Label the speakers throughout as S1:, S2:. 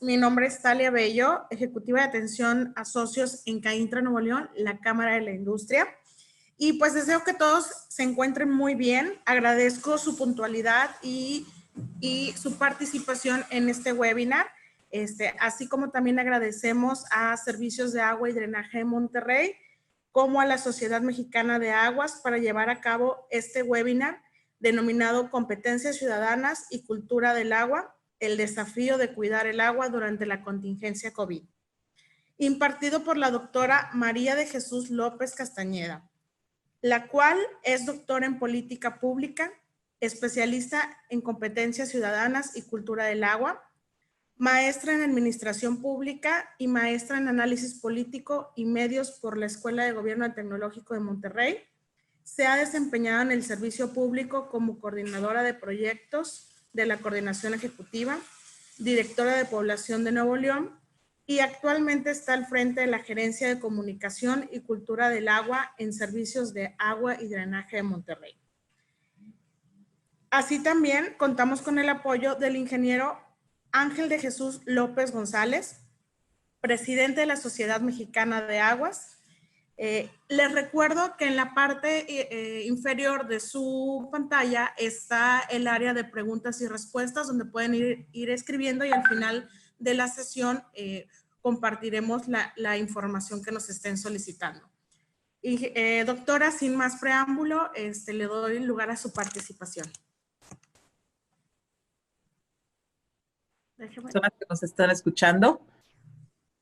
S1: Mi nombre es Talia Bello, ejecutiva de atención a socios en CAINTRA Nuevo León, la Cámara de la Industria. Y pues deseo que todos se encuentren muy bien. Agradezco su puntualidad y su participación en este webinar. Así como también agradecemos a Servicios de Agua y Drenaje de Monterrey, como a la Sociedad Mexicana de Aguas para llevar a cabo este webinar denominado Competencias Ciudadanas y Cultura del Agua, el desafío de cuidar el agua durante la contingencia COVID, impartido por la doctora María de Jesús López Castañeda, la cual es doctora en política pública, especialista en competencias ciudadanas y cultura del agua, maestra en administración pública y maestra en análisis político y medios por la Escuela de Gobierno Tecnológico de Monterrey. Se ha desempeñado en el servicio público como coordinadora de proyectos de la Coordinación Ejecutiva, directora de Población de Nuevo León y actualmente está al frente de la Gerencia de Comunicación y Cultura del Agua en Servicios de Agua y Drenaje de Monterrey. Así también contamos con el apoyo del ingeniero Ángel de Jesús López González, presidente de la Sociedad Mexicana de Aguas. Les recuerdo que en la parte inferior de su pantalla está el área de preguntas y respuestas donde pueden ir escribiendo y al final de la sesión compartiremos la información que nos estén solicitando. Y, doctora, sin más preámbulo, le doy lugar a su participación.
S2: Personas que nos están escuchando.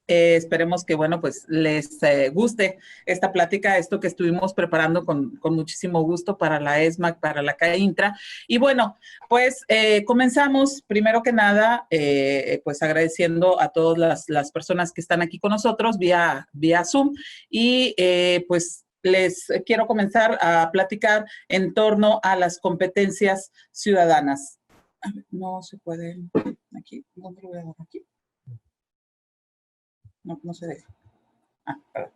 S2: Esperemos que, bueno, pues les guste esta plática, esto que estuvimos preparando con muchísimo gusto para la ESMAC, para la CAINTRA. Y bueno, pues comenzamos, primero que nada, pues agradeciendo a todas las personas que están aquí con nosotros vía Zoom. Y pues les quiero comenzar a platicar en torno a las competencias ciudadanas. A ver, no se puede, aquí, ¿dónde lo voy a dar? Aquí. No se deja. Perdón.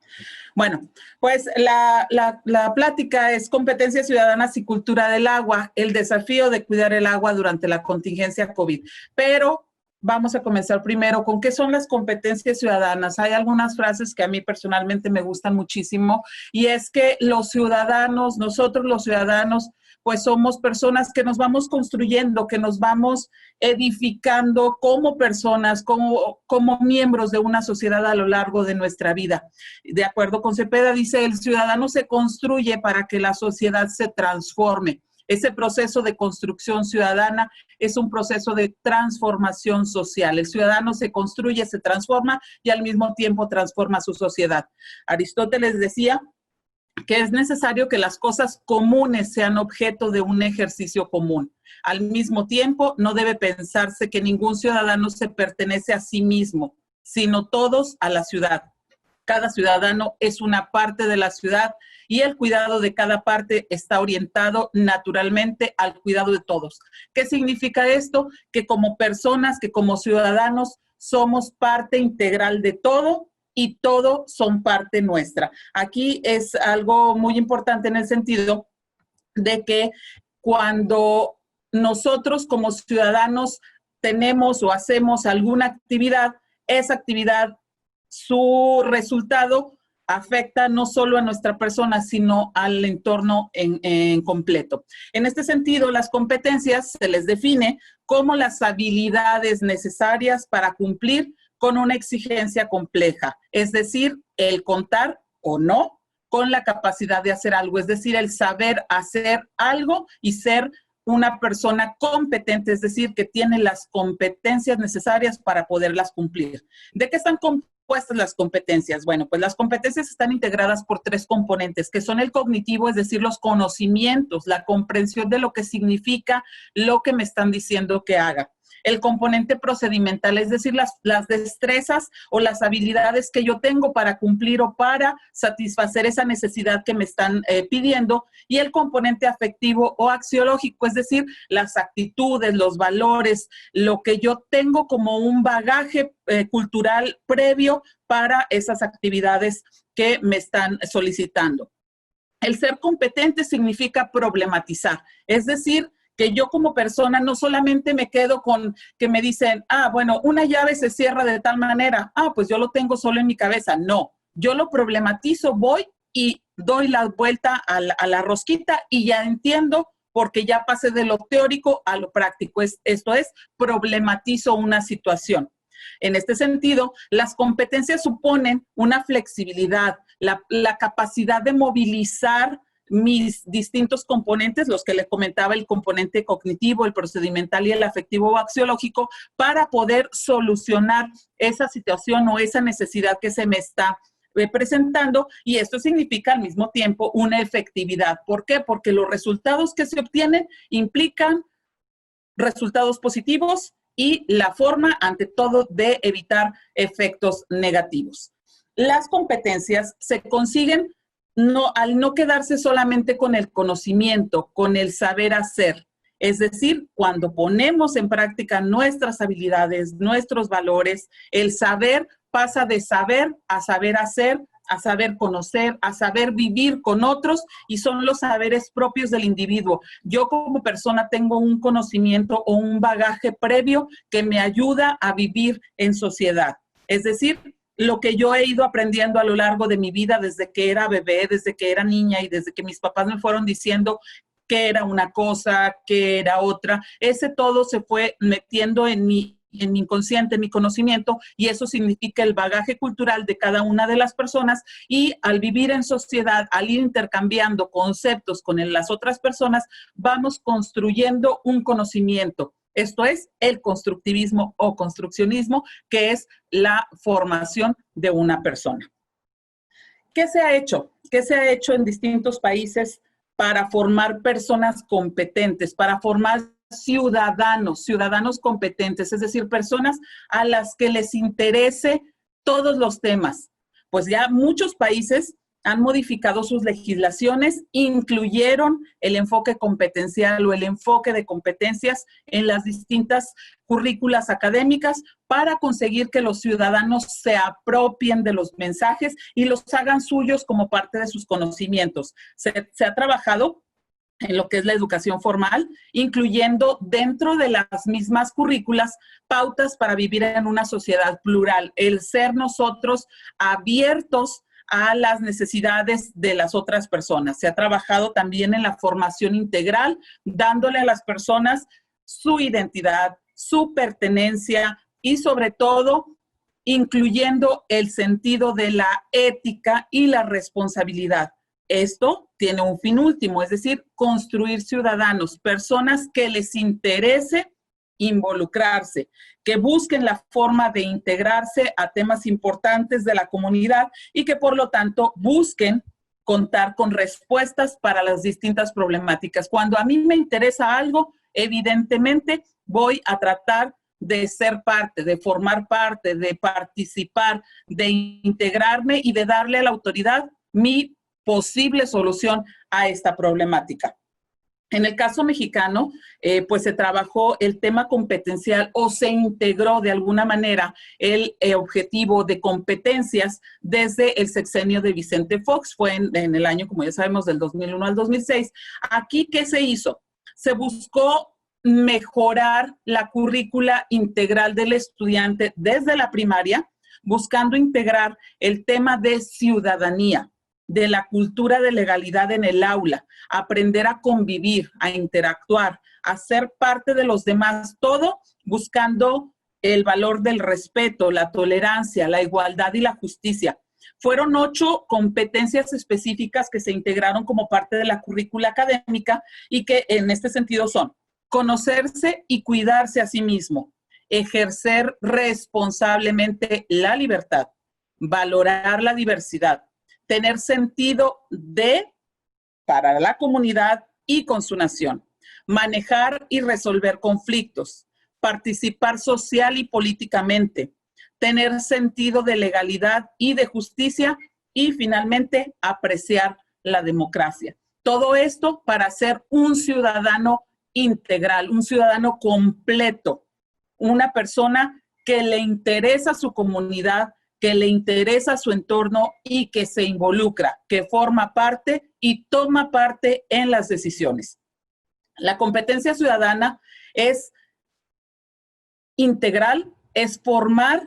S2: Bueno, pues la plática es Competencias Ciudadanas y Cultura del Agua, el desafío de cuidar el agua durante la contingencia COVID. Pero vamos a comenzar primero con qué son las competencias ciudadanas. Hay algunas frases que a mí personalmente me gustan muchísimo y es que los ciudadanos, nosotros los ciudadanos, pues somos personas que nos vamos construyendo, que nos vamos edificando como personas, como miembros de una sociedad a lo largo de nuestra vida. De acuerdo con Cepeda, dice, el ciudadano se construye para que la sociedad se transforme. Ese proceso de construcción ciudadana es un proceso de transformación social. El ciudadano se construye, se transforma y al mismo tiempo transforma su sociedad. Aristóteles decía que es necesario que las cosas comunes sean objeto de un ejercicio común. Al mismo tiempo, no debe pensarse que ningún ciudadano se pertenece a sí mismo, sino todos a la ciudad. Cada ciudadano es una parte de la ciudad y el cuidado de cada parte está orientado naturalmente al cuidado de todos. ¿Qué significa esto? Que como personas, que como ciudadanos, somos parte integral de todo y todo son parte nuestra. Aquí es algo muy importante en el sentido de que cuando nosotros como ciudadanos tenemos o hacemos alguna actividad, esa actividad, su resultado afecta no solo a nuestra persona, sino al entorno en completo. En este sentido, las competencias se les define como las habilidades necesarias para cumplir con una exigencia compleja, es decir, el contar o no con la capacidad de hacer algo, es decir, el saber hacer algo y ser una persona competente, es decir, que tiene las competencias necesarias para poderlas cumplir. ¿De qué están compuestas las competencias? Bueno, pues las competencias están integradas por tres componentes, que son el cognitivo, es decir, los conocimientos, la comprensión de lo que significa lo que me están diciendo que haga. El componente procedimental, es decir, las destrezas o las habilidades que yo tengo para cumplir o para satisfacer esa necesidad que me están pidiendo. Y el componente afectivo o axiológico, es decir, las actitudes, los valores, lo que yo tengo como un bagaje cultural previo para esas actividades que me están solicitando. El ser competente significa problematizar, es decir, que yo como persona no solamente me quedo con que me dicen, bueno, una llave se cierra de tal manera, pues yo lo tengo solo en mi cabeza. No, yo lo problematizo, voy y doy la vuelta a la rosquita y ya entiendo, porque ya pasé de lo teórico a lo práctico. Esto es, problematizo una situación. En este sentido, las competencias suponen una flexibilidad, la capacidad de movilizar mis distintos componentes, los que les comentaba, el componente cognitivo, el procedimental y el afectivo o axiológico, para poder solucionar esa situación o esa necesidad que se me está presentando, y esto significa al mismo tiempo una efectividad. ¿Por qué? Porque los resultados que se obtienen implican resultados positivos y la forma, ante todo, de evitar efectos negativos. Las competencias se consiguen al no quedarse solamente con el conocimiento, con el saber hacer. Es decir, cuando ponemos en práctica nuestras habilidades, nuestros valores, el saber pasa de saber a saber hacer, a saber conocer, a saber vivir con otros, y son los saberes propios del individuo. Yo como persona tengo un conocimiento o un bagaje previo que me ayuda a vivir en sociedad. Es decir, lo que yo he ido aprendiendo a lo largo de mi vida, desde que era bebé, desde que era niña y desde que mis papás me fueron diciendo qué era una cosa, qué era otra, ese todo se fue metiendo en mi inconsciente, en mi conocimiento, y eso significa el bagaje cultural de cada una de las personas, y al vivir en sociedad, al ir intercambiando conceptos con las otras personas, vamos construyendo un conocimiento. Esto es el constructivismo o construccionismo, que es la formación de una persona. ¿Qué se ha hecho? ¿Qué se ha hecho en distintos países para formar personas competentes, para formar ciudadanos competentes, es decir, personas a las que les interese todos los temas? Pues ya muchos países han modificado sus legislaciones, incluyeron el enfoque competencial o el enfoque de competencias en las distintas currículas académicas para conseguir que los ciudadanos se apropien de los mensajes y los hagan suyos como parte de sus conocimientos. Se ha trabajado en lo que es la educación formal, incluyendo dentro de las mismas currículas pautas para vivir en una sociedad plural, el ser nosotros abiertos a las necesidades de las otras personas. Se ha trabajado también en la formación integral, dándole a las personas su identidad, su pertenencia y sobre todo incluyendo el sentido de la ética y la responsabilidad. Esto tiene un fin último, es decir, construir ciudadanos, personas que les interese involucrarse, que busquen la forma de integrarse a temas importantes de la comunidad y que por lo tanto busquen contar con respuestas para las distintas problemáticas. Cuando a mí me interesa algo, evidentemente voy a tratar de ser parte, de formar parte, de participar, de integrarme y de darle a la autoridad mi posible solución a esta problemática. En el caso mexicano, pues se trabajó el tema competencial o se integró de alguna manera el objetivo de competencias desde el sexenio de Vicente Fox. Fue en el año, como ya sabemos, del 2001 al 2006. Aquí, ¿qué se hizo? Se buscó mejorar la currícula integral del estudiante desde la primaria, buscando integrar el tema de ciudadanía, de la cultura de legalidad en el aula, aprender a convivir, a interactuar, a ser parte de los demás, todo buscando el valor del respeto, la tolerancia, la igualdad y la justicia. Fueron 8 competencias específicas que se integraron como parte de la currícula académica y que en este sentido son: conocerse y cuidarse a sí mismo, ejercer responsablemente la libertad, valorar la diversidad, tener sentido para la comunidad y con su nación, manejar y resolver conflictos, participar social y políticamente, tener sentido de legalidad y de justicia y finalmente apreciar la democracia. Todo esto para ser un ciudadano integral, un ciudadano completo, una persona que le interesa su comunidad, que le interesa su entorno y que se involucra, que forma parte y toma parte en las decisiones. La competencia ciudadana es integral, es formar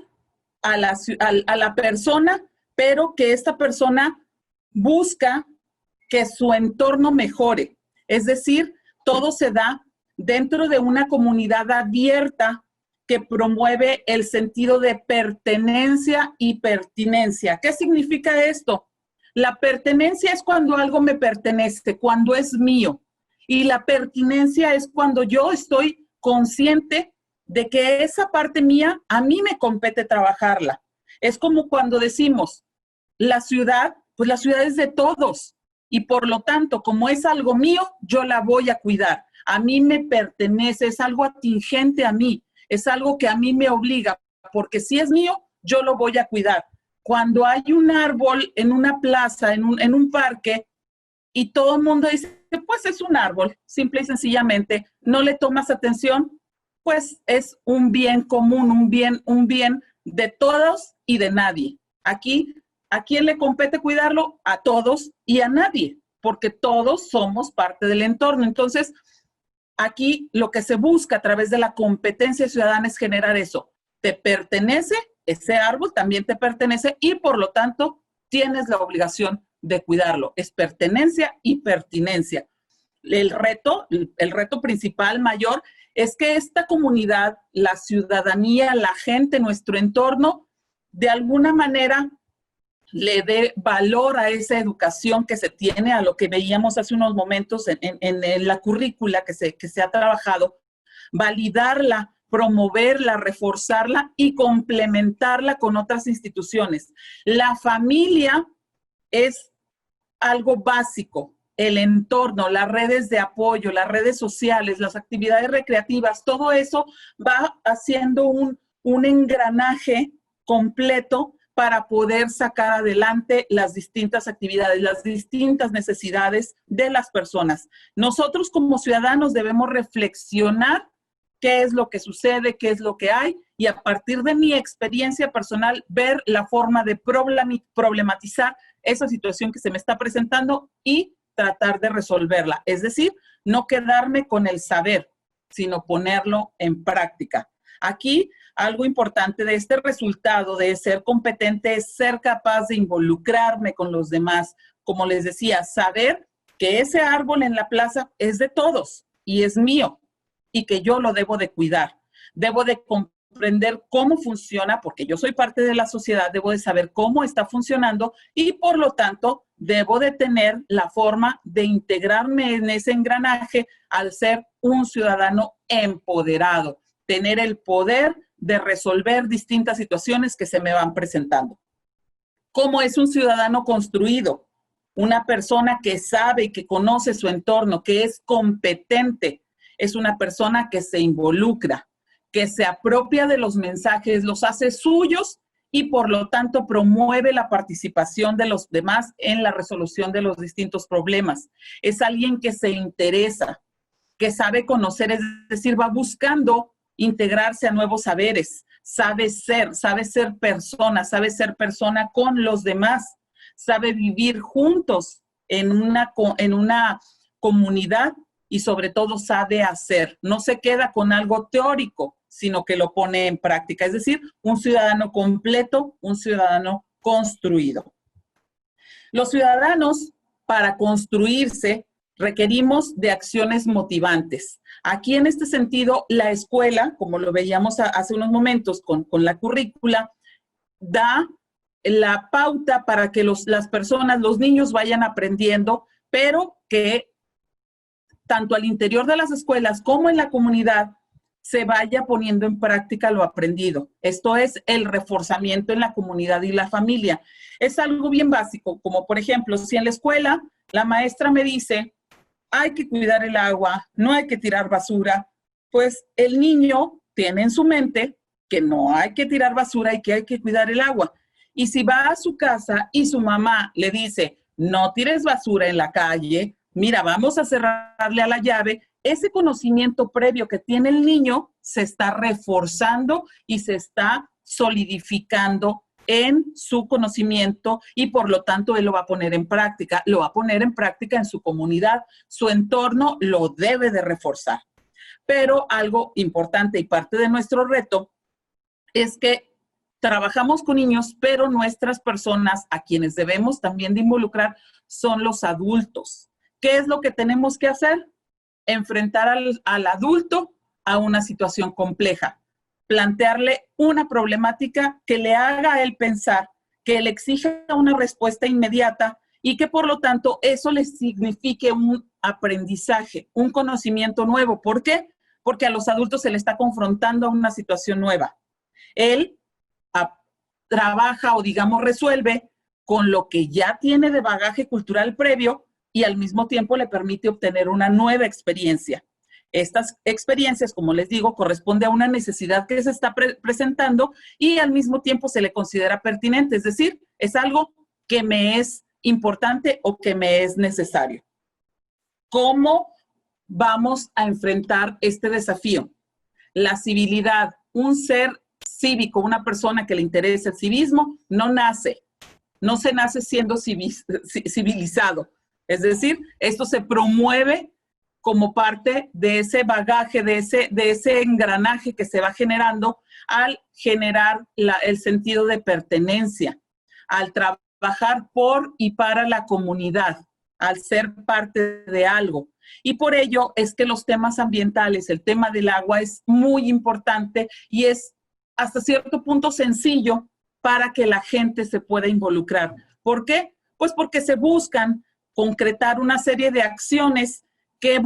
S2: a la persona, pero que esta persona busca que su entorno mejore. Es decir, todo se da dentro de una comunidad abierta que promueve el sentido de pertenencia y pertinencia. ¿Qué significa esto? La pertenencia es cuando algo me pertenece, cuando es mío. Y la pertinencia es cuando yo estoy consciente de que esa parte mía, a mí me compete trabajarla. Es como cuando decimos, la ciudad, pues la ciudad es de todos. Y por lo tanto, como es algo mío, yo la voy a cuidar. A mí me pertenece, es algo atingente a mí, es algo que a mí me obliga, porque si es mío, yo lo voy a cuidar. Cuando hay un árbol en una plaza, en un parque, y todo el mundo dice, pues es un árbol, simple y sencillamente, no le tomas atención, pues es un bien común, un bien de todos y de nadie. Aquí, ¿a quién le compete cuidarlo? A todos y a nadie, porque todos somos parte del entorno. Entonces, aquí lo que se busca a través de la competencia ciudadana es generar eso. Te pertenece, ese árbol también te pertenece y por lo tanto tienes la obligación de cuidarlo. Es pertenencia y pertinencia. El reto principal, mayor, es que esta comunidad, la ciudadanía, la gente, nuestro entorno, de alguna manera le dé valor a esa educación que se tiene, a lo que veíamos hace unos momentos en la currícula que se ha trabajado, validarla, promoverla, reforzarla y complementarla con otras instituciones. La familia es algo básico, el entorno, las redes de apoyo, las redes sociales, las actividades recreativas, todo eso va haciendo un engranaje completo para poder sacar adelante las distintas actividades, las distintas necesidades de las personas. Nosotros como ciudadanos debemos reflexionar qué es lo que sucede, qué es lo que hay, y a partir de mi experiencia personal, ver la forma de problematizar esa situación que se me está presentando y tratar de resolverla. Es decir, no quedarme con el saber, sino ponerlo en práctica. Aquí, algo importante de este resultado de ser competente es ser capaz de involucrarme con los demás. Como les decía, saber que ese árbol en la plaza es de todos y es mío y que yo lo debo de cuidar. Debo de comprender cómo funciona, porque yo soy parte de la sociedad, debo de saber cómo está funcionando y por lo tanto debo de tener la forma de integrarme en ese engranaje al ser un ciudadano empoderado, tener el poder de resolver distintas situaciones que se me van presentando. ¿Cómo es un ciudadano construido? Una persona que sabe y que conoce su entorno, que es competente, es una persona que se involucra, que se apropia de los mensajes, los hace suyos y por lo tanto promueve la participación de los demás en la resolución de los distintos problemas. Es alguien que se interesa, que sabe conocer, es decir, va buscando integrarse a nuevos saberes, sabe ser persona con los demás, sabe vivir juntos en una comunidad y sobre todo sabe hacer. No se queda con algo teórico, sino que lo pone en práctica. Es decir, un ciudadano completo, un ciudadano construido. Los ciudadanos, para construirse, requerimos de acciones motivantes. Aquí, en este sentido, la escuela, como lo veíamos hace unos momentos con la currícula, da la pauta para que las personas, los niños vayan aprendiendo, pero que tanto al interior de las escuelas como en la comunidad se vaya poniendo en práctica lo aprendido. Esto es el reforzamiento en la comunidad y la familia. Es algo bien básico, como por ejemplo, si en la escuela la maestra me dice, hay que cuidar el agua, no hay que tirar basura, pues el niño tiene en su mente que no hay que tirar basura y que hay que cuidar el agua. Y si va a su casa y su mamá le dice, no tires basura en la calle, mira, vamos a cerrarle a la llave, ese conocimiento previo que tiene el niño se está reforzando y se está solidificando en su conocimiento y por lo tanto él lo va a poner en práctica, en su comunidad, su entorno lo debe de reforzar. Pero algo importante y parte de nuestro reto es que trabajamos con niños, pero nuestras personas a quienes debemos también de involucrar son los adultos. ¿Qué es lo que tenemos que hacer? Enfrentar al adulto a una situación compleja, plantearle una problemática que le haga a él pensar, que le exija una respuesta inmediata y que por lo tanto eso le signifique un aprendizaje, un conocimiento nuevo. ¿Por qué? Porque a los adultos se le está confrontando a una situación nueva. Él trabaja o digamos resuelve con lo que ya tiene de bagaje cultural previo y al mismo tiempo le permite obtener una nueva experiencia. Estas experiencias, como les digo, corresponde a una necesidad que se está presentando y al mismo tiempo se le considera pertinente, es decir, es algo que me es importante o que me es necesario. ¿Cómo vamos a enfrentar este desafío? La civilidad, un ser cívico, una persona que le interesa el civismo, no se nace siendo civilizado. Es decir, esto se promueve como parte de ese bagaje, de ese engranaje que se va generando al generar el sentido de pertenencia, al trabajar por y para la comunidad, al ser parte de algo. Y por ello es que los temas ambientales, el tema del agua es muy importante y es hasta cierto punto sencillo para que la gente se pueda involucrar. ¿Por qué? Pues porque se buscan concretar una serie de acciones que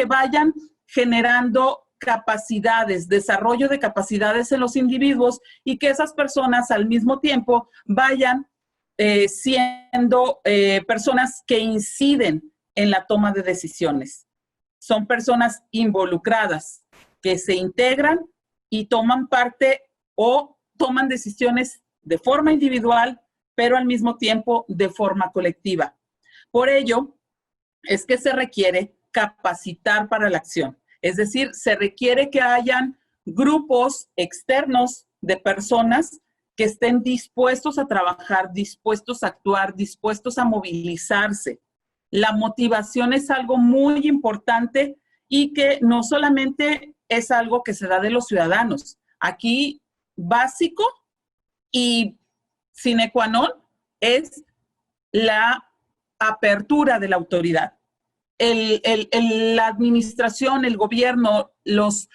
S2: vayan generando capacidades, desarrollo de capacidades en los individuos y que esas personas al mismo tiempo vayan siendo personas que inciden en la toma de decisiones. Son personas involucradas que se integran y toman parte o toman decisiones de forma individual, pero al mismo tiempo de forma colectiva. Por ello, es que se requiere capacitar para la acción. Es decir, se requiere que hayan grupos externos de personas que estén dispuestos a trabajar, dispuestos a actuar, dispuestos a movilizarse. La motivación es algo muy importante y que no solamente es algo que se da de los ciudadanos. Aquí, básico y sine qua non es la apertura de la autoridad. La administración, el gobierno, los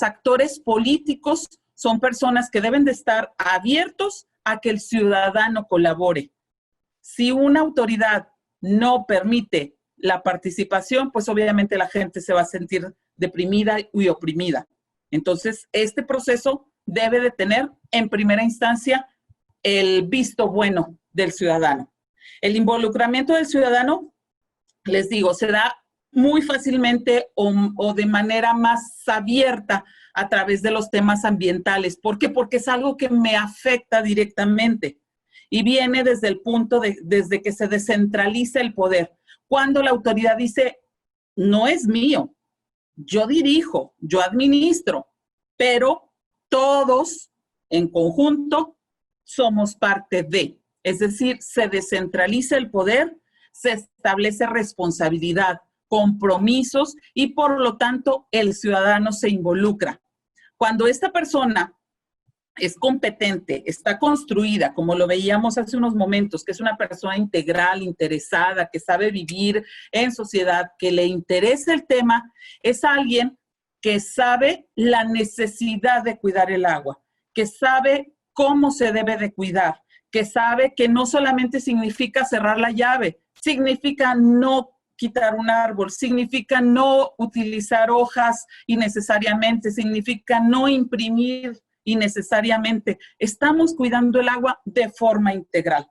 S2: actores políticos son personas que deben de estar abiertos a que el ciudadano colabore. Si una autoridad no permite la participación, pues obviamente la gente se va a sentir deprimida y oprimida. Entonces, este proceso debe de tener en primera instancia el visto bueno del ciudadano. El involucramiento del ciudadano, les digo, se da muy fácilmente o de manera más abierta a través de los temas ambientales. ¿Por qué? Porque es algo que me afecta directamente y viene desde el punto desde que se descentraliza el poder. Cuando la autoridad dice, no es mío, yo dirijo, yo administro, pero todos en conjunto somos parte de. Es decir, se descentraliza el poder, se establece responsabilidad, compromisos y por lo tanto el ciudadano se involucra. Cuando esta persona es competente, está construida, como lo veíamos hace unos momentos, que es una persona integral, interesada, que sabe vivir en sociedad, que le interesa el tema, es alguien que sabe la necesidad de cuidar el agua, que sabe cómo se debe de cuidar, que sabe que no solamente significa cerrar la llave, significa no quitar un árbol, significa no utilizar hojas innecesariamente, significa no imprimir innecesariamente. Estamos cuidando el agua de forma integral.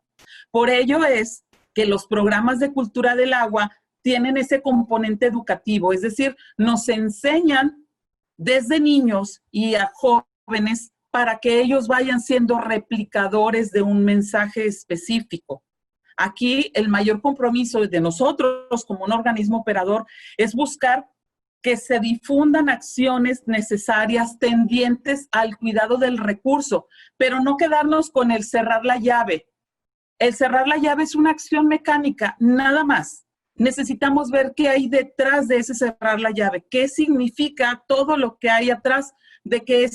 S2: Por ello es que los programas de cultura del agua tienen ese componente educativo, es decir, nos enseñan desde niños y a jóvenes para que ellos vayan siendo replicadores de un mensaje específico. Aquí el mayor compromiso de nosotros como un organismo operador es buscar que se difundan acciones necesarias tendientes al cuidado del recurso, pero no quedarnos con el cerrar la llave. El cerrar la llave es una acción mecánica, nada más. Necesitamos ver qué hay detrás de ese cerrar la llave, qué significa todo lo que hay atrás de que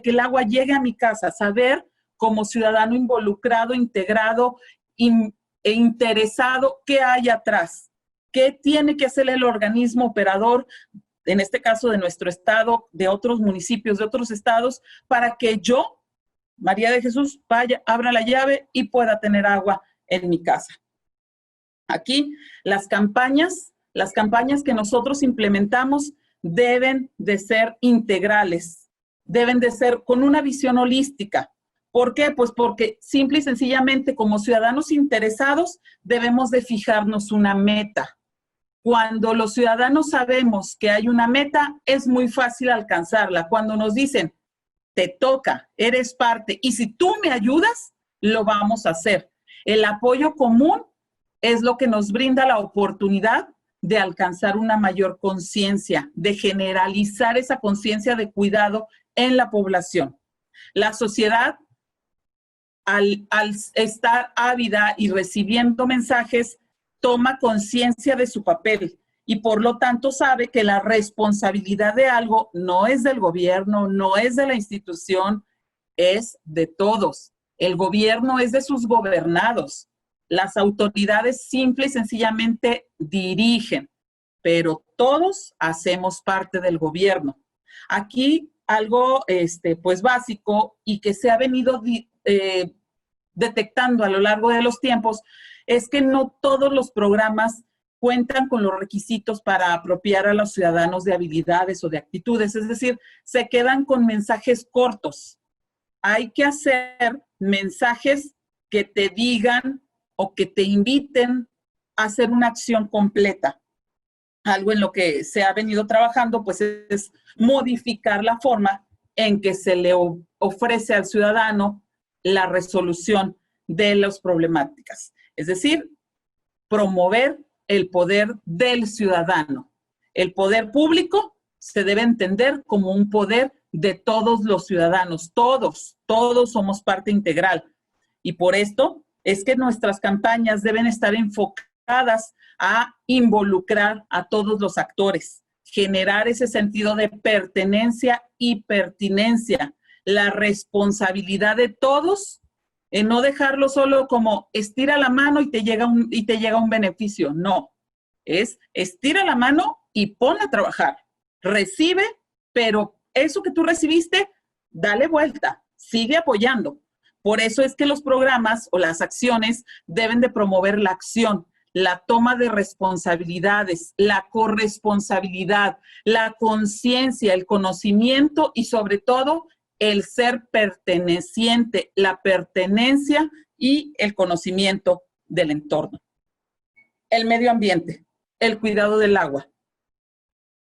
S2: el agua llegue a mi casa, saber como ciudadano involucrado, integrado e interesado qué hay atrás, qué tiene que hacer el organismo operador, en este caso de nuestro estado, de otros municipios, de otros estados, para que yo, María de Jesús, vaya, abra la llave y pueda tener agua en mi casa. Aquí, las campañas que nosotros implementamos deben de ser integrales, deben de ser con una visión holística. ¿Por qué? Pues porque simple y sencillamente como ciudadanos interesados debemos de fijarnos una meta. Cuando los ciudadanos sabemos que hay una meta, es muy fácil alcanzarla. Cuando nos dicen, te toca, eres parte, y si tú me ayudas, lo vamos a hacer. El apoyo común es lo que nos brinda la oportunidad de alcanzar una mayor conciencia, de generalizar esa conciencia de cuidado en la población. La sociedad, al estar ávida y recibiendo mensajes, toma conciencia de su papel y por lo tanto sabe que la responsabilidad de algo no es del gobierno, no es de la institución, es de todos. El gobierno es de sus gobernados. Las autoridades simple y sencillamente dirigen, pero todos hacemos parte del gobierno. Aquí algo pues básico y que se ha venido detectando a lo largo de los tiempos es que no todos los programas cuentan con los requisitos para apropiar a los ciudadanos de habilidades o de actitudes, es decir, se quedan con mensajes cortos. Hay que hacer mensajes que te digan o que te inviten a hacer una acción completa. Algo en lo que se ha venido trabajando, pues, es modificar la forma en que se le ofrece al ciudadano la resolución de las problemáticas. Es decir, promover el poder del ciudadano. El poder público se debe entender como un poder de todos los ciudadanos. Todos somos parte integral. Y por esto es que nuestras campañas deben estar enfocadas a involucrar a todos los actores, generar ese sentido de pertenencia y pertinencia, la responsabilidad de todos en no dejarlo solo como estira la mano y te llega un beneficio. No, es estira la mano y ponla a trabajar. Recibe, pero eso que tú recibiste, dale vuelta, sigue apoyando. Por eso es que los programas o las acciones deben de promover la acción, la toma de responsabilidades, la corresponsabilidad, la conciencia, el conocimiento y sobre todo el ser perteneciente, la pertenencia y el conocimiento del entorno. El medio ambiente, el cuidado del agua.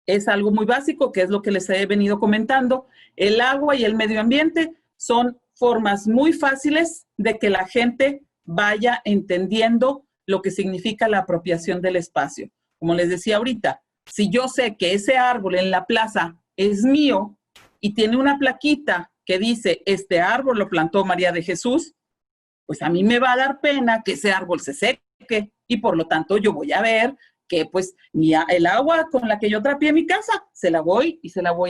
S2: Es algo muy básico, que es lo que les he venido comentando. El agua y el medio ambiente son formas muy fáciles de que la gente vaya entendiendo lo que significa la apropiación del espacio. Como les decía ahorita, si yo sé que ese árbol en la plaza es mío y tiene una plaquita que dice, este árbol lo plantó María de Jesús, pues a mí me va a dar pena que ese árbol se seque y por lo tanto yo voy a ver que pues el agua con la que yo trapeé mi casa, se la voy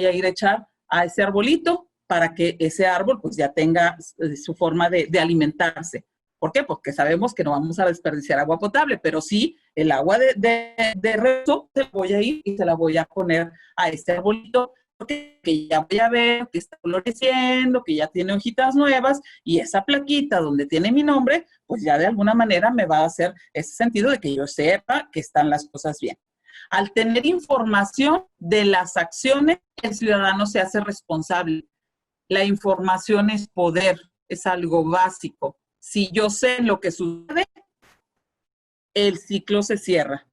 S2: a ir a echar a ese arbolito para que ese árbol pues ya tenga su forma de alimentarse. ¿Por qué? Porque sabemos que no vamos a desperdiciar agua potable, pero sí el agua de rezo se la voy a ir y se la voy a poner a este arbolito porque ya voy a ver que está floreciendo, que ya tiene hojitas nuevas y esa plaquita donde tiene mi nombre, pues ya de alguna manera me va a hacer ese sentido de que yo sepa que están las cosas bien. Al tener información de las acciones, el ciudadano se hace responsable. La información es poder, es algo básico. Si yo sé lo que sucede, el ciclo se cierra.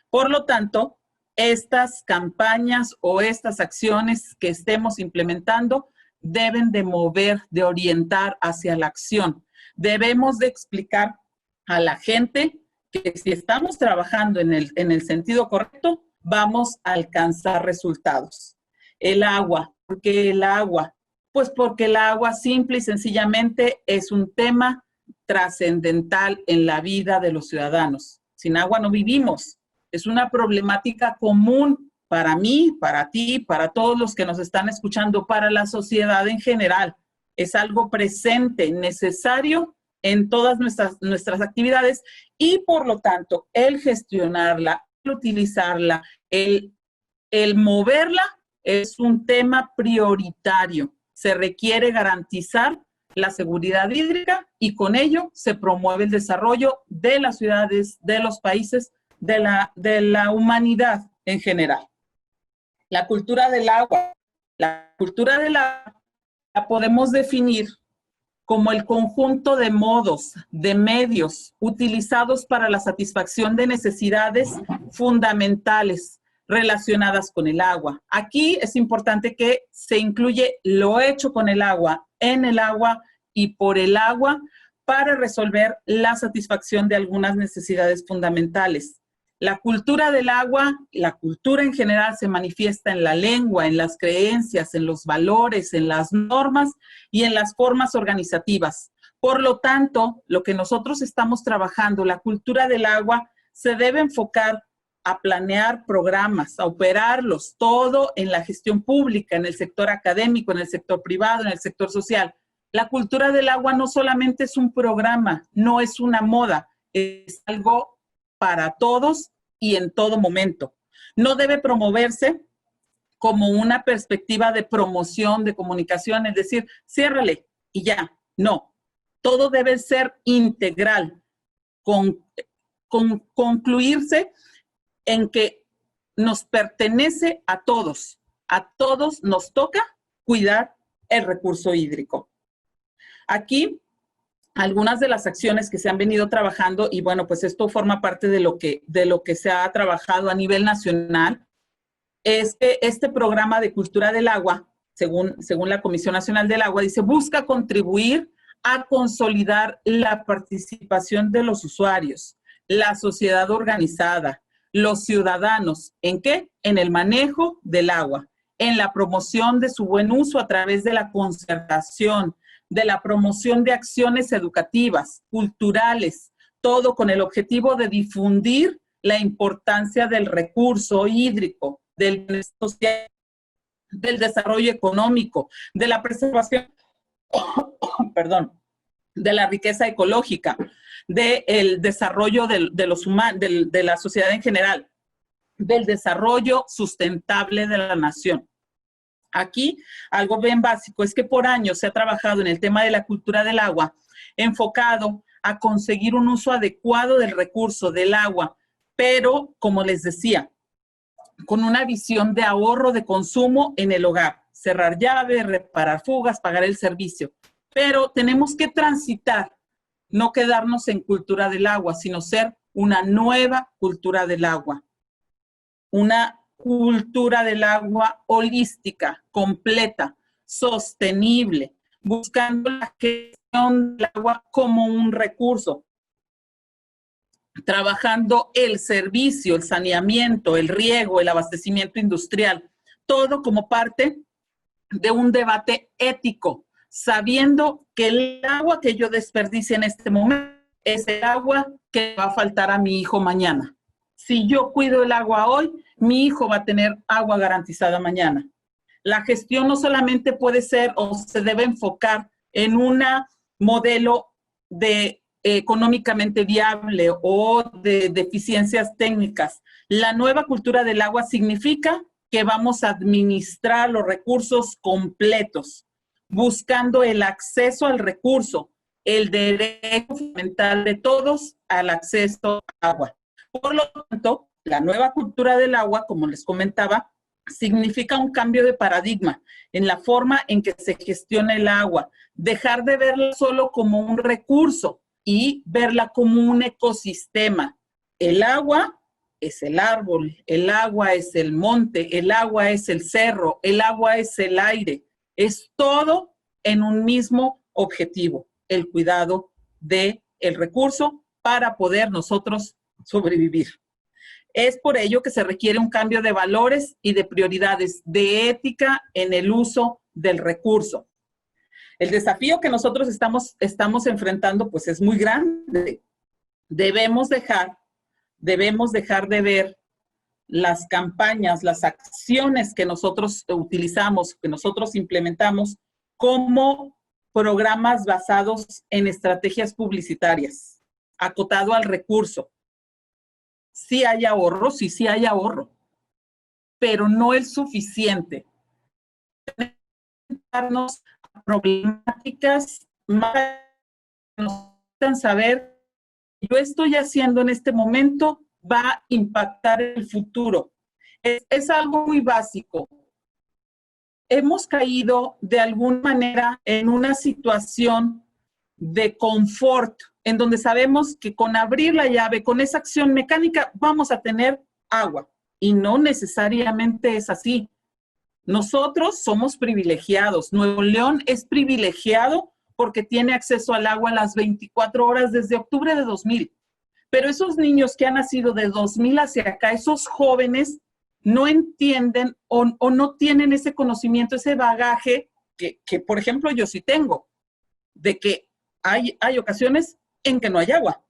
S2: Por lo tanto, estas campañas o estas acciones que estemos implementando deben de mover, de orientar hacia la acción. Debemos de explicar a la gente que si estamos trabajando en el sentido correcto, vamos a alcanzar resultados. El agua, ¿por qué el agua? Pues porque el agua simple y sencillamente es un tema trascendental en la vida de los ciudadanos. Sin agua no vivimos. Es una problemática común para mí, para ti, para todos los que nos están escuchando, para la sociedad en general. Es algo presente, necesario en todas nuestras actividades y por lo tanto el gestionarla, el utilizarla, el moverla es un tema prioritario. Se requiere garantizar la seguridad hídrica y con ello se promueve el desarrollo de las ciudades, de los países, de la humanidad en general. La cultura del agua. La cultura del agua la podemos definir como el conjunto de modos, de medios utilizados para la satisfacción de necesidades fundamentales relacionadas con el agua. Aquí es importante que se incluye lo hecho con el agua, en el agua y por el agua para resolver la satisfacción de algunas necesidades fundamentales. La cultura del agua, la cultura en general se manifiesta en la lengua, en las creencias, en los valores, en las normas y en las formas organizativas. Por lo tanto, lo que nosotros estamos trabajando, la cultura del agua, se debe enfocar a planear programas, a operarlos, todo en la gestión pública, en el sector académico, en el sector privado, en el sector social. La cultura del agua no solamente es un programa, no es una moda, es algo para todos y en todo momento. No debe promoverse como una perspectiva de promoción, de comunicación, es decir, ciérrale y ya. No, todo debe ser integral, concluirse en que nos pertenece a todos nos toca cuidar el recurso hídrico. Aquí, algunas de las acciones que se han venido trabajando, y bueno, pues esto forma parte de lo que se ha trabajado a nivel nacional, es que este programa de cultura del agua, según la Comisión Nacional del Agua, dice, busca contribuir a consolidar la participación de los usuarios, la sociedad organizada, los ciudadanos, ¿en qué? En el manejo del agua, en la promoción de su buen uso a través de la concertación, de la promoción de acciones educativas, culturales, todo con el objetivo de difundir la importancia del recurso hídrico, del bienestar social, del desarrollo económico, de la preservación, perdón, de la riqueza ecológica, del desarrollo de los humanos, de la sociedad en general, del desarrollo sustentable de la nación. Aquí, algo bien básico es que por años se ha trabajado en el tema de la cultura del agua, enfocado a conseguir un uso adecuado del recurso del agua, pero, como les decía, con una visión de ahorro de consumo en el hogar, cerrar llaves, reparar fugas, pagar el servicio. Pero tenemos que transitar, no quedarnos en cultura del agua, sino ser una nueva cultura del agua. Una cultura del agua holística, completa, sostenible, buscando la gestión del agua como un recurso, trabajando el servicio, el saneamiento, el riego, el abastecimiento industrial, todo como parte de un debate ético, sabiendo que el agua que yo desperdicie en este momento es el agua que va a faltar a mi hijo mañana. Si yo cuido el agua hoy, mi hijo va a tener agua garantizada mañana. La gestión no solamente puede ser o se debe enfocar en un modelo de económicamente viable o de deficiencias técnicas. La nueva cultura del agua significa que vamos a administrar los recursos completos, buscando el acceso al recurso, el derecho fundamental de todos al acceso al agua. Por lo tanto, la nueva cultura del agua, como les comentaba, significa un cambio de paradigma en la forma en que se gestiona el agua, dejar de verla solo como un recurso y verla como un ecosistema. El agua es el árbol, el agua es el monte, el agua es el cerro, el agua es el aire. Es todo en un mismo objetivo, el cuidado del recurso para poder nosotros sobrevivir. Es por ello que se requiere un cambio de valores y de prioridades, de ética en el uso del recurso. El desafío que nosotros estamos enfrentando pues es muy grande. Debemos dejar de ver las campañas, las acciones que nosotros utilizamos, que nosotros implementamos como programas basados en estrategias publicitarias, acotado al recurso. Sí hay ahorro, sí hay ahorro, pero no es suficiente. Darnos problemáticas más que nos necesitan saber que yo estoy haciendo en este momento va a impactar el futuro. Es algo muy básico. Hemos caído de alguna manera en una situación de confort, en donde sabemos que con abrir la llave, con esa acción mecánica, vamos a tener agua. Y no necesariamente es así. Nosotros somos privilegiados. Nuevo León es privilegiado porque tiene acceso al agua a las 24 horas desde octubre de 2000. Pero esos niños que han nacido de 2000 hacia acá, esos jóvenes, no entienden o no tienen ese conocimiento, ese bagaje que, por ejemplo, yo sí tengo, de que hay ocasiones en que no hay agua,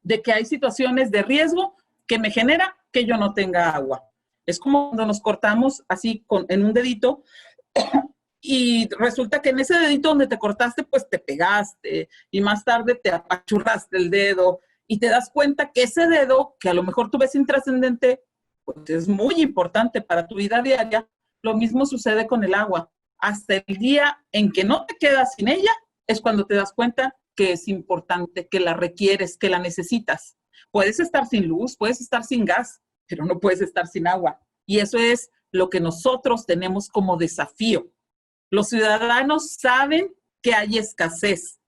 S2: de que hay situaciones de riesgo que me genera que yo no tenga agua. Es como cuando nos cortamos así en un dedito y resulta que en ese dedito donde te cortaste, pues te pegaste y más tarde te apachurraste el dedo y te das cuenta que ese dedo, que a lo mejor tú ves intrascendente, pues es muy importante para tu vida diaria. Lo mismo sucede con el agua. Hasta el día en que no te quedas sin ella, es cuando te das cuenta que es importante, que la requieres, que la necesitas. Puedes estar sin luz, puedes estar sin gas, pero no puedes estar sin agua. Y eso es lo que nosotros tenemos como desafío. Los ciudadanos saben que hay escasez,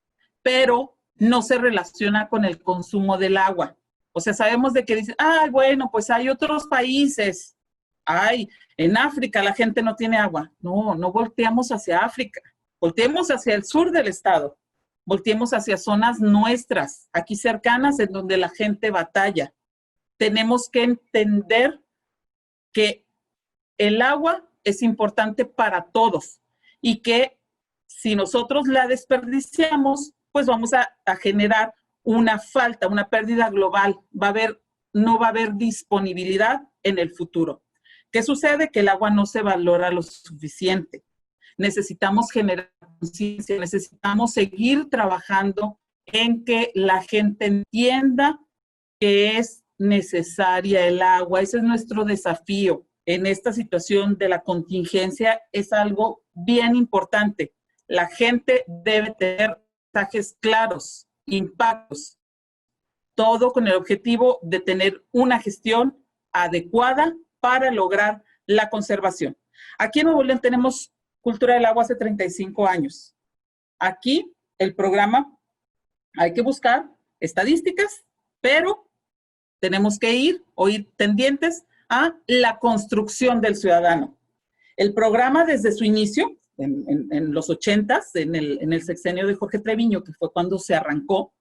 S2: pero no se relaciona con el consumo del agua. O sea, sabemos de que dicen, bueno, pues hay otros países. En África la gente no tiene agua. No, no volteamos hacia África. Volteemos hacia el sur del estado. Volteemos hacia zonas nuestras, aquí cercanas, en donde la gente batalla. Tenemos que entender que el agua es importante para todos y que si nosotros la desperdiciamos, pues vamos a generar una falta, una pérdida global. No va a haber disponibilidad en el futuro. ¿Qué sucede? Que el agua no se valora lo suficiente. Necesitamos generar conciencia, necesitamos seguir trabajando en que la gente entienda que es necesaria el agua. Ese es nuestro desafío en esta situación de la contingencia. Es algo bien importante. La gente debe tener mensajes claros, impactos, todo con el objetivo de tener una gestión adecuada para lograr la conservación. Aquí en Nuevo León tenemos Cultura del Agua hace 35 años. Aquí el programa, hay que buscar estadísticas, pero tenemos que ir tendientes a la construcción del ciudadano. El programa desde su inicio, en los 80s, en el sexenio de Jorge Treviño, que fue cuando se arrancó,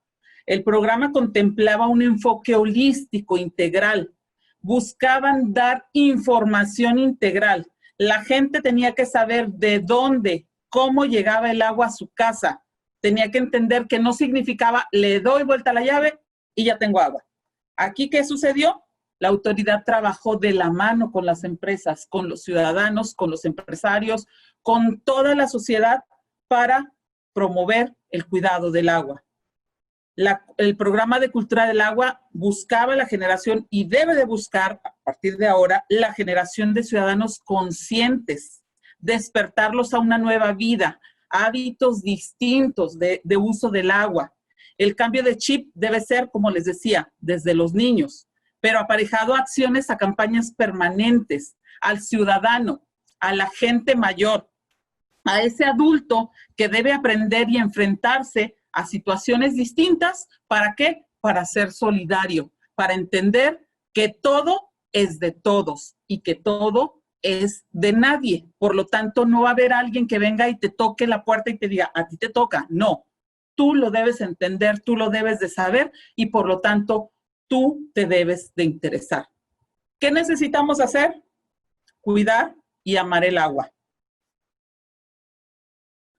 S2: el programa contemplaba un enfoque holístico, integral. Buscaban dar información integral. La gente tenía que saber de dónde, cómo llegaba el agua a su casa. Tenía que entender que no significaba le doy vuelta a la llave y ya tengo agua. Aquí, ¿qué sucedió? La autoridad trabajó de la mano con las empresas, con los ciudadanos, con los empresarios, con toda la sociedad para promover el cuidado del agua. El programa de Cultura del Agua buscaba la generación y debe de buscar, a partir de ahora, la generación de ciudadanos conscientes, despertarlos a una nueva vida, hábitos distintos de uso del agua. El cambio de chip debe ser, como les decía, desde los niños, pero aparejado a acciones, a campañas permanentes, al ciudadano, a la gente mayor, a ese adulto que debe aprender y enfrentarse a situaciones distintas. ¿Para qué? Para ser solidario, para entender que todo es de todos y que todo es de nadie. Por lo tanto, no va a haber alguien que venga y te toque la puerta y te diga, a ti te toca. No, tú lo debes entender, tú lo debes de saber y por lo tanto, tú te debes de interesar. ¿Qué necesitamos hacer? Cuidar y amar el agua.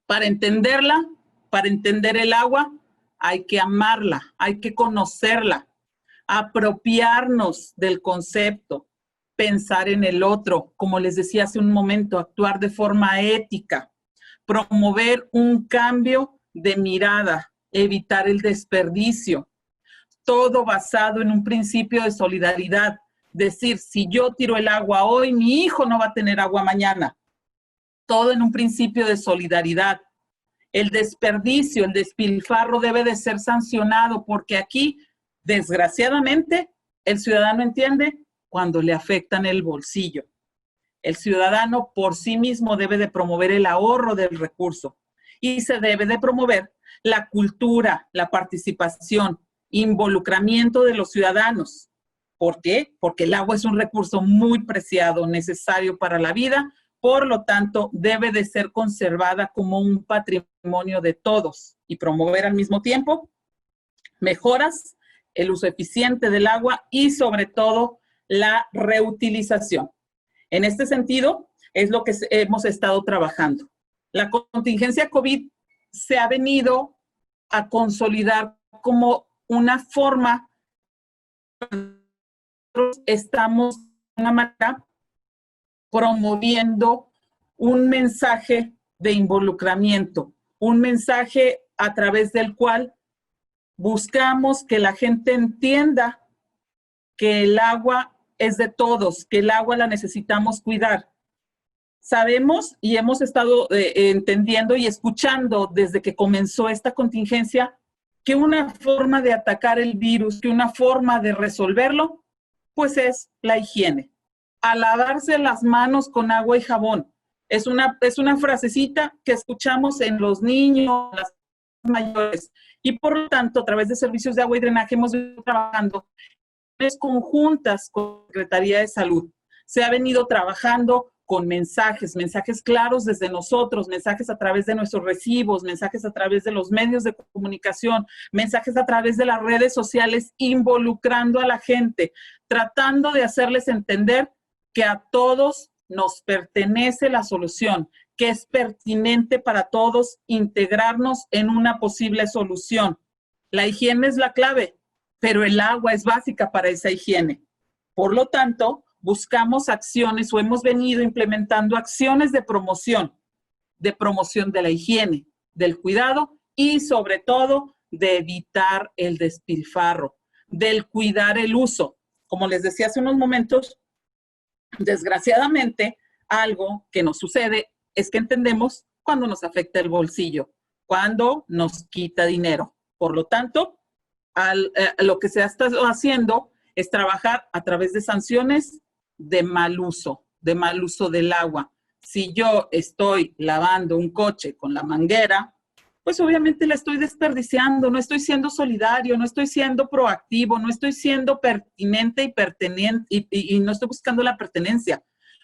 S2: Para entenderla, para entender el agua, hay que amarla, hay que conocerla, apropiarnos del concepto, pensar en el otro, como les decía hace un momento, actuar de forma ética, promover un cambio de mirada, evitar el desperdicio, todo basado en un principio de solidaridad. Decir, si yo tiro el agua hoy, mi hijo no va a tener agua mañana. Todo en un principio de solidaridad. El desperdicio, el despilfarro debe de ser sancionado porque aquí, desgraciadamente, el ciudadano entiende cuando le afectan el bolsillo. El ciudadano por sí mismo debe de promover el ahorro del recurso y se debe de promover la cultura, la participación, involucramiento de los ciudadanos. ¿Por qué? Porque el agua es un recurso muy preciado, necesario para la vida, por lo tanto, debe de ser conservada como un patrimonio de todos y promover al mismo tiempo mejoras, el uso eficiente del agua y sobre todo la reutilización. En este sentido, es lo que hemos estado trabajando. La contingencia COVID se ha venido a consolidar como una forma, estamos de una manera promoviendo un mensaje de involucramiento, un mensaje a través del cual buscamos que la gente entienda que el agua es de todos, que el agua la necesitamos cuidar. Sabemos y hemos estado entendiendo y escuchando desde que comenzó esta contingencia que una forma de atacar el virus, que una forma de resolverlo, pues es la higiene. A lavarse las manos con agua y jabón. Es una frasecita que escuchamos en los niños, las mayores. Y por lo tanto, a través de servicios de agua y drenaje hemos venido trabajando conjuntas con la Secretaría de Salud. Se ha venido trabajando con mensajes claros desde nosotros, mensajes a través de nuestros recibos, mensajes a través de los medios de comunicación, mensajes a través de las redes sociales, involucrando a la gente, tratando de hacerles entender que a todos nos pertenece la solución, que es pertinente para todos integrarnos en una posible solución. La higiene es la clave, pero el agua es básica para esa higiene. Por lo tanto, buscamos acciones o hemos venido implementando acciones de promoción de la higiene, del cuidado y sobre todo de evitar el despilfarro, del cuidar el uso. Como les decía hace unos momentos, desgraciadamente, algo que nos sucede es que entendemos cuando nos afecta el bolsillo, cuando nos quita dinero. Por lo tanto, lo que se está haciendo es trabajar a través de sanciones de mal uso del agua. Si yo estoy lavando un coche con la manguera, pues obviamente la estoy desperdiciando, no estoy siendo solidario, no estoy siendo proactivo, no estoy siendo pertinente y pertenente y no estoy buscando la pertenencia.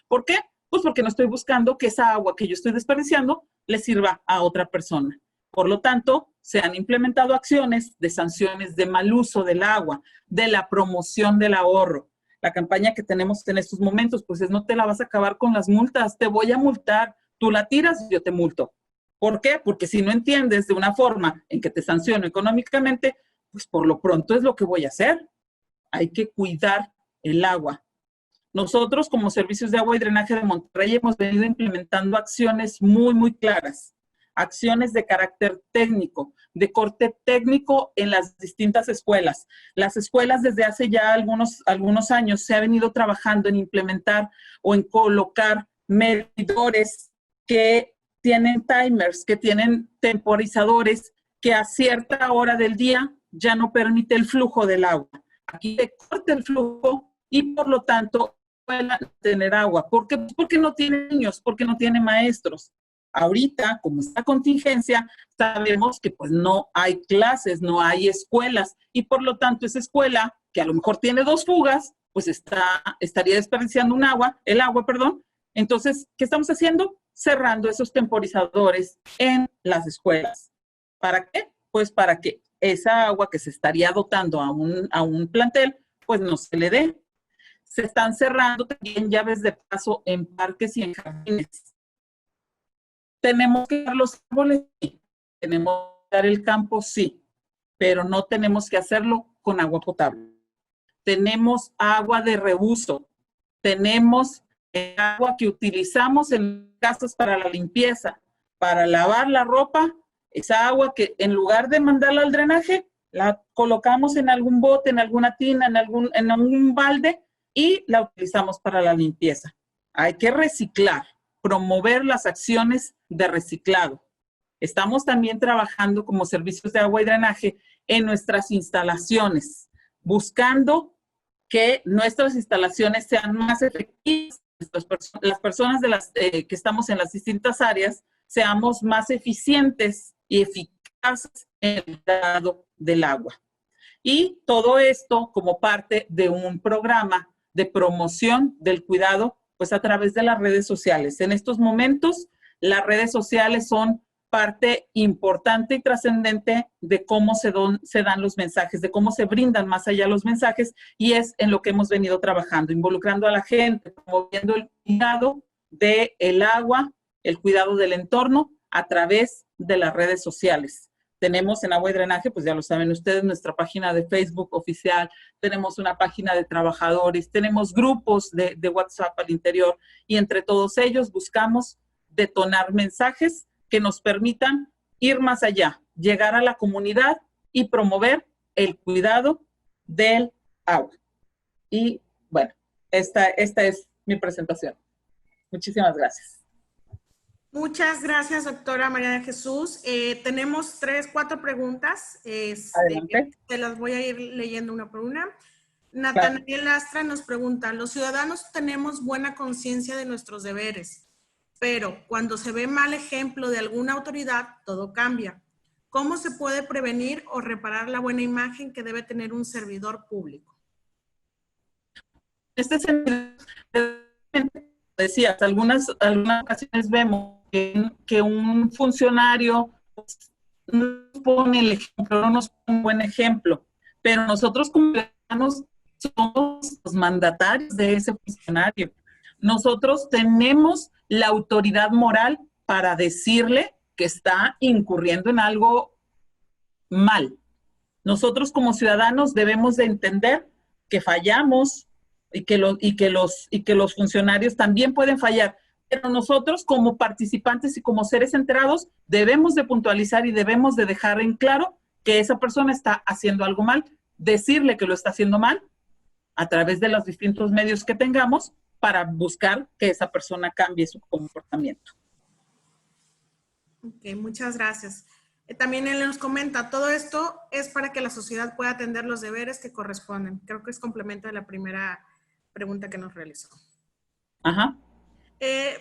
S2: ¿Por qué? Pues porque no estoy buscando que esa agua que yo estoy desperdiciando le sirva a otra persona. Por lo tanto, se han implementado acciones de sanciones de mal uso del agua, de la promoción del ahorro. La campaña que tenemos en estos momentos, pues es no te la vas a acabar con las multas, te voy a multar, tú la tiras, yo te multo. ¿Por qué? Porque si no entiendes de una forma en que te sanciono económicamente, pues por lo pronto es lo que voy a hacer. Hay que cuidar el agua. Nosotros, como Servicios de Agua y Drenaje de Monterrey, hemos venido implementando acciones muy, muy claras. Acciones de carácter técnico, de corte técnico en las distintas escuelas. Las escuelas desde hace ya algunos años se ha venido trabajando en implementar o en colocar medidores que tienen timers, que tienen temporizadores que a cierta hora del día ya no permite el flujo del agua. Aquí se corta el flujo y por lo tanto pueden tener agua. ¿Por qué? Porque no tiene niños, porque no tiene maestros. Ahorita, como está contingencia, sabemos que pues no hay clases, no hay escuelas y por lo tanto esa escuela, que a lo mejor tiene 2 fugas, pues estaría desperdiciando el agua. Entonces, ¿qué estamos haciendo? Cerrando esos temporizadores en las escuelas. ¿Para qué? Pues para que esa agua que se estaría dotando a un plantel, pues no se le dé. Se están cerrando también llaves de paso en parques y en jardines. ¿Tenemos que dar los árboles? Sí. ¿Tenemos que dar el campo? Sí. Pero no tenemos que hacerlo con agua potable. Tenemos agua de reuso. Tenemos agua que utilizamos en casas para la limpieza, para lavar la ropa. Esa agua que en lugar de mandarla al drenaje, la colocamos en algún bote, en alguna tina, en algún balde y la utilizamos para la limpieza. Hay que reciclar, promover las acciones de reciclado. Estamos también trabajando como servicios de agua y drenaje en nuestras instalaciones, buscando que nuestras instalaciones sean más efectivas, las personas que estamos en las distintas áreas seamos más eficientes y eficaces en el cuidado del agua. Y todo esto como parte de un programa de promoción del cuidado, pues a través de las redes sociales. En estos momentos, las redes sociales son parte importante y trascendente de cómo se dan los mensajes, de cómo se brindan más allá los mensajes, y es en lo que hemos venido trabajando, involucrando a la gente, promoviendo el cuidado del agua, el cuidado del entorno a través de las redes sociales. Tenemos en Agua y Drenaje, pues ya lo saben ustedes, nuestra página de Facebook oficial, tenemos una página de trabajadores, tenemos grupos de WhatsApp al interior, y entre todos ellos buscamos detonar mensajes que nos permitan ir más allá, llegar a la comunidad y promover el cuidado del agua. Y bueno, esta es mi presentación. Muchísimas gracias.
S1: Muchas gracias, doctora María de Jesús. Tenemos 4 preguntas.
S2: Adelante.
S1: Te las voy a ir leyendo una por una. Natanael Lastra nos pregunta, los ciudadanos tenemos buena conciencia de nuestros deberes, pero cuando se ve mal ejemplo de alguna autoridad, todo cambia. ¿Cómo se puede prevenir o reparar la buena imagen que debe tener un servidor público?
S2: En este sentido, decías, algunas ocasiones vemos que un funcionario no nos pone el ejemplo, no nos pone un buen ejemplo, pero nosotros como ciudadanos somos los mandatarios de ese funcionario. Nosotros tenemos la autoridad moral para decirle que está incurriendo en algo mal. Nosotros como ciudadanos debemos de entender que fallamos y que los funcionarios también pueden fallar, pero nosotros como participantes y como seres enterados debemos de puntualizar y debemos de dejar en claro que esa persona está haciendo algo mal, decirle que lo está haciendo mal a través de los distintos medios que tengamos para buscar que esa persona cambie su comportamiento.
S1: Ok, muchas gracias. También él nos comenta, todo esto es para que la sociedad pueda atender los deberes que corresponden. Creo que es complemento de la primera pregunta que nos realizó.
S2: Ajá.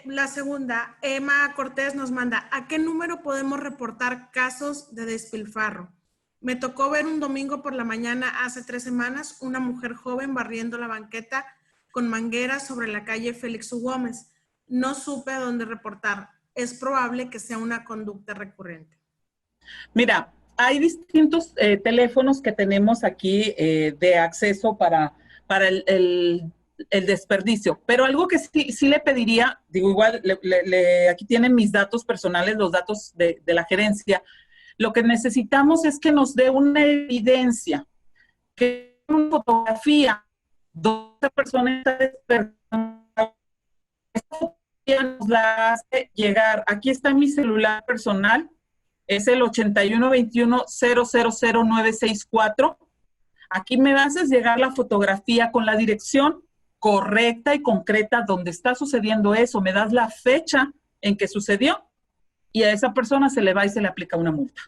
S1: La segunda, Emma Cortés nos manda, ¿a qué número podemos reportar casos de despilfarro? Me tocó ver un domingo por la mañana hace 3 semanas una mujer joven barriendo la banqueta con mangueras sobre la calle Félix U. Gómez. No supe a dónde reportar. Es probable que sea una conducta recurrente.
S2: Mira, hay distintos teléfonos que tenemos aquí de acceso para el desperdicio, pero algo que sí le pediría, digo igual, aquí tienen mis datos personales, los datos de la gerencia. Lo que necesitamos es que nos dé una evidencia, que una fotografía donde esa persona está despertando, nos la hace llegar. Aquí está mi celular personal, es el 8121-000964. Aquí me haces llegar la fotografía con la dirección correcta y concreta donde está sucediendo eso. Me das la fecha en que sucedió y a esa persona se le va y se le aplica una multa.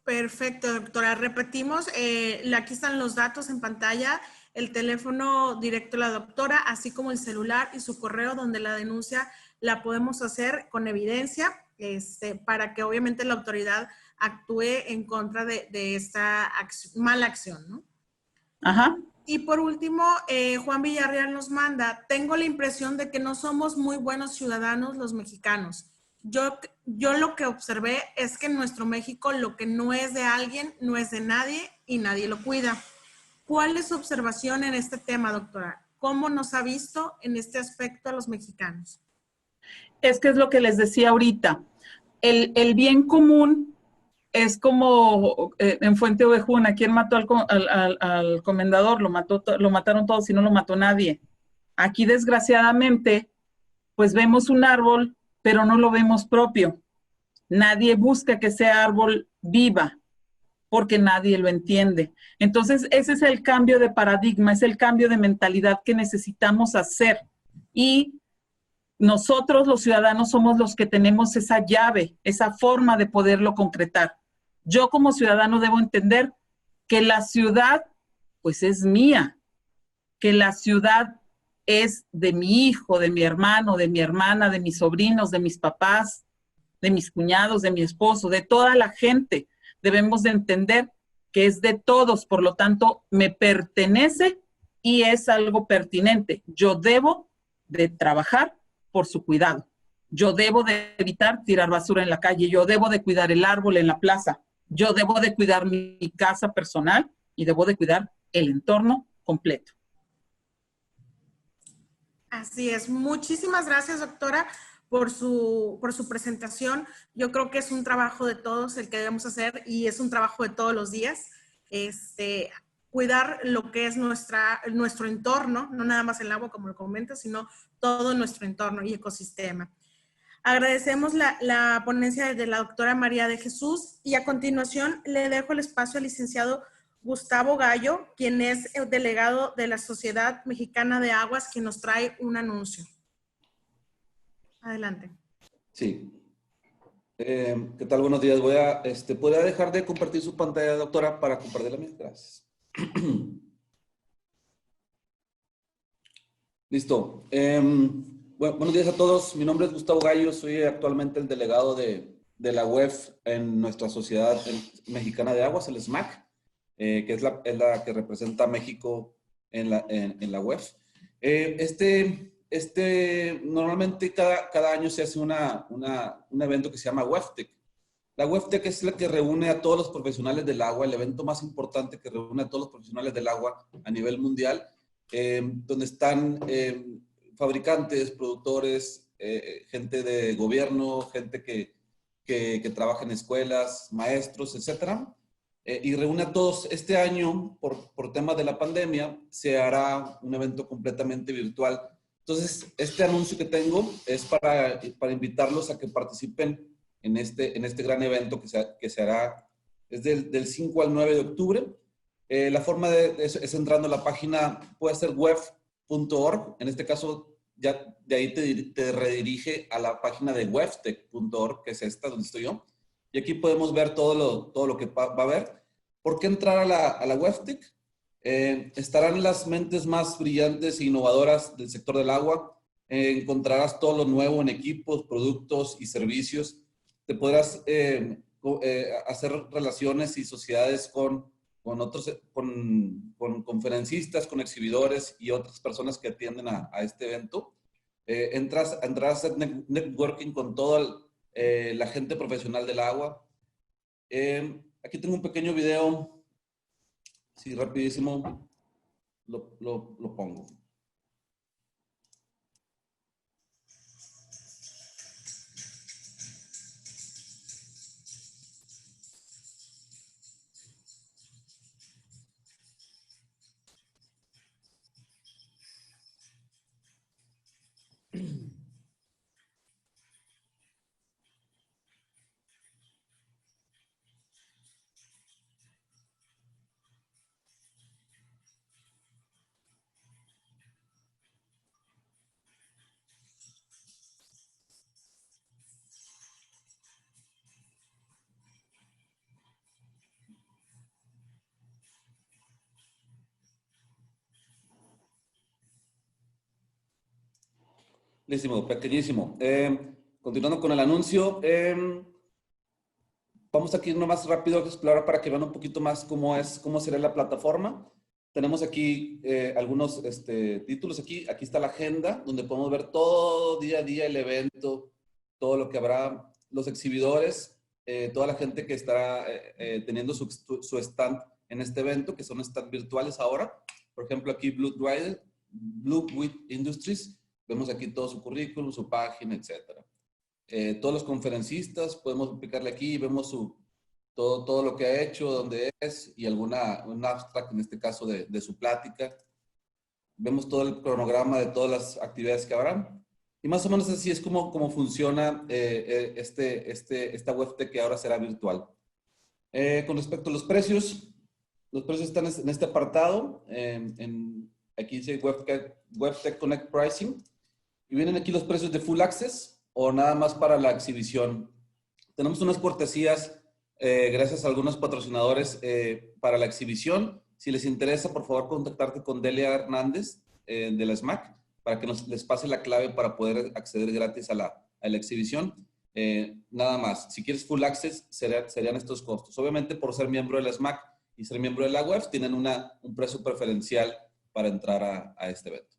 S1: Perfecto, doctora. Repetimos, aquí están los datos en pantalla, el teléfono directo de la doctora, así como el celular y su correo donde la denuncia la podemos hacer con evidencia, para que obviamente la autoridad actúe en contra de esta mala acción, ¿no?
S2: Ajá.
S1: Y por último, Juan Villarreal nos manda, tengo la impresión de que no somos muy buenos ciudadanos los mexicanos. Yo lo que observé es que en nuestro México lo que no es de alguien, no es de nadie y nadie lo cuida. ¿Cuál es su observación en este tema, doctora? ¿Cómo nos ha visto en este aspecto a los mexicanos?
S2: Es que es lo que les decía ahorita. El bien común es como en Fuente Ovejuna. ¿Quién mató al comendador? Lo mataron todos y no lo mató nadie. Aquí, desgraciadamente, pues vemos un árbol, pero no lo vemos propio. Nadie busca que ese árbol viva, porque nadie lo entiende. Entonces, ese es el cambio de paradigma, es el cambio de mentalidad que necesitamos hacer. Y nosotros, los ciudadanos, somos los que tenemos esa llave, esa forma de poderlo concretar. Yo como ciudadano debo entender que la ciudad, pues es mía, que la ciudad es de mi hijo, de mi hermano, de mi hermana, de mis sobrinos, de mis papás, de mis cuñados, de mi esposo, de toda la gente. Debemos de entender que es de todos, por lo tanto, me pertenece y es algo pertinente. Yo debo de trabajar por su cuidado. Yo debo de evitar tirar basura en la calle. Yo debo de cuidar el árbol en la plaza. Yo debo de cuidar mi casa personal y debo de cuidar el entorno completo.
S1: Así es. Muchísimas gracias, doctora, por su presentación. Yo creo que es un trabajo de todos el que debemos hacer y es un trabajo de todos los días. Cuidar lo que es nuestro entorno, no nada más el agua, como lo comenta, sino todo nuestro entorno y ecosistema. Agradecemos la ponencia de la doctora María de Jesús y a continuación le dejo el espacio al licenciado Gustavo Gallo, quien es el delegado de la Sociedad Mexicana de Aguas, quien nos trae un anuncio. Adelante.
S3: Sí. ¿Qué tal? Buenos días. ¿Podría dejar de compartir su pantalla, doctora, para compartir la mía? Gracias. Listo. Bueno, buenos días a todos. Mi nombre es Gustavo Gallo. Soy actualmente el delegado de la UEF en nuestra Sociedad Mexicana de Aguas, el SMAC, que es la que representa a México en la UEF. Normalmente cada año se hace un evento que se llama WEFTEC. La WEFTEC es la que reúne a todos los profesionales del agua, el evento más importante que reúne a todos los profesionales del agua a nivel mundial, donde están fabricantes, productores, gente de gobierno, gente que trabaja en escuelas, maestros, etc. Y reúne a todos. Este año, por temas de la pandemia, se hará un evento completamente virtual. Entonces, este anuncio que tengo es para invitarlos a que participen en este gran evento que se hará, es del 5 al 9 de octubre. La forma es entrando a la página, puede ser wef.org, en este caso ya de ahí te redirige a la página de weftec.org, que es esta donde estoy yo, y aquí podemos ver todo lo que va a haber. ¿Por qué entrar a la WEFTEC? Estarán las mentes más brillantes e innovadoras del sector del agua. Encontrarás todo lo nuevo en equipos, productos y servicios. Te podrás hacer relaciones y sociedades con conferencistas, con exhibidores y otras personas que atienden a este evento. Entrarás a hacer networking con toda la gente profesional del agua. Aquí tengo un pequeño video. Sí, rapidísimo lo pongo. Listísimo, pequeñísimo. Continuando con el anuncio, vamos aquí nomás rápido a explorar para que vean un poquito más cómo será la plataforma. Tenemos aquí algunos títulos. Aquí está la agenda, donde podemos ver todo día a día el evento, todo lo que habrá, los exhibidores, toda la gente que estará teniendo su stand en este evento, que son stands virtuales ahora. Por ejemplo, aquí Blue Wheat Industries, vemos aquí todo su currículum, su página, etcétera. Todos los conferencistas, podemos picarle aquí y vemos todo lo que ha hecho, dónde es y un abstract, en este caso, de su plática. Vemos todo el cronograma de todas las actividades que habrán. Y más o menos así es como funciona esta WebTech que ahora será virtual. Con respecto a los precios están en este apartado. Aquí dice WebTech Connect Pricing. Y vienen aquí los precios de Full Access o nada más para la exhibición. Tenemos unas cortesías gracias a algunos patrocinadores para la exhibición. Si les interesa, por favor, contactarte con Delia Hernández de la SMAC para que les pase la clave para poder acceder gratis a la exhibición. Nada más. Si quieres Full Access, serían estos costos. Obviamente, por ser miembro de la SMAC y ser miembro de la web, tienen un precio preferencial para entrar a este evento.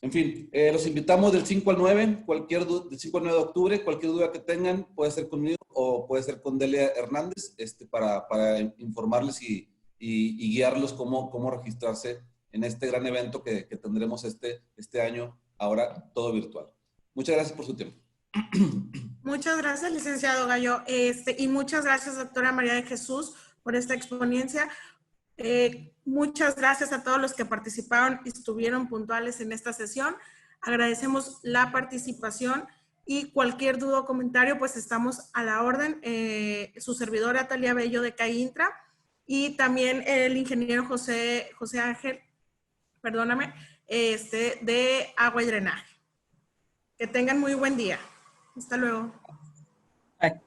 S3: En fin, los invitamos del 5 al 9, del 5 al 9 de octubre, cualquier duda que tengan puede ser conmigo o puede ser con Delia Hernández para informarles y guiarlos cómo registrarse en este gran evento que tendremos este año, ahora todo virtual. Muchas gracias por su tiempo.
S1: Muchas gracias, licenciado Gallo. Y muchas gracias, doctora María de Jesús, por esta exponencia. Muchas gracias a todos los que participaron y estuvieron puntuales en esta sesión. Agradecemos la participación y cualquier duda o comentario, pues estamos a la orden. Su servidora Talia Bello de CAINTRA y también el ingeniero José Ángel, perdóname, de Agua y Drenaje. Que tengan muy buen día. Hasta luego.
S2: Bye.